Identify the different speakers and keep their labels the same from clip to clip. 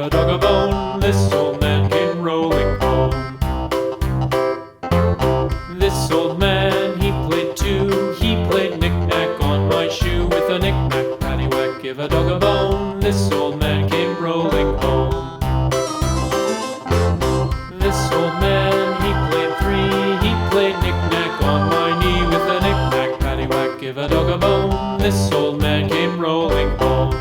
Speaker 1: a dog a bone. This old man came rolling home. This old man, he played too. He played knick-knack on my shoe. With a knick-knack, paddywhack, give a dog a bone. This old man came rolling home. This old man, he played three. He played knick-knack on my knee. With a knick-knack, paddywhack, give a dog a bone. This old man came rolling home.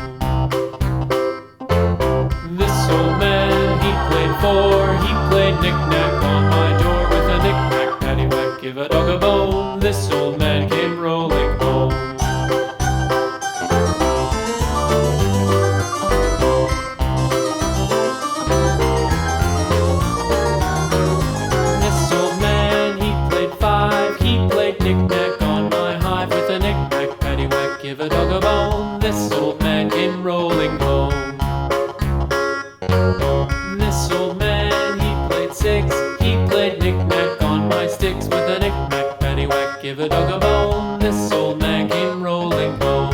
Speaker 1: This old man, he played four. He played knick-knack on my door. With a knick-knack, paddywhack, give a dog a bone. This old man came rolling home. This old man, he played five. He played knick-knack on my hive. With a knick-knack, paddywhack, give a dog a bone. This old man came rolling home. This old man, he played six. He played knick-knack on my sticks. With a knick-knack, paddywhack, give a dog a bone. This old man came rolling home.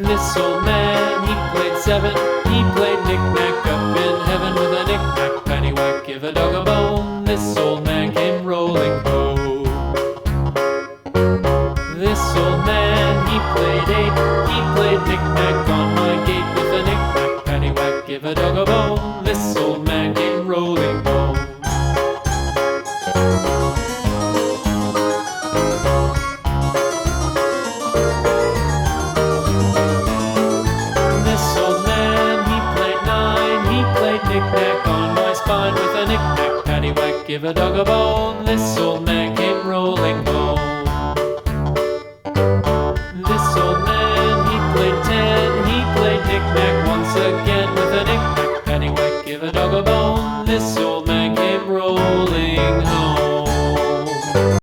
Speaker 1: This old man, he played seven. He played knick-knack up in heaven. With a knick-knack, paddywhack, give a dog a bone. This old man came rolling home. This old man, he played eight. He played knick-knack on my gate. With a knick-knack, paddywhack, give a dog a bone. This old man came rolling home. This old man, he played 9. He played knick-knack on my door. With a knick-knack, paddywhack, give a dog a bone. This old man came rolling home. This old man, he played 10. He played knick-knack on my gate. With a knick-knack, paddywhack, give a dog a bone. This old man came rolling home.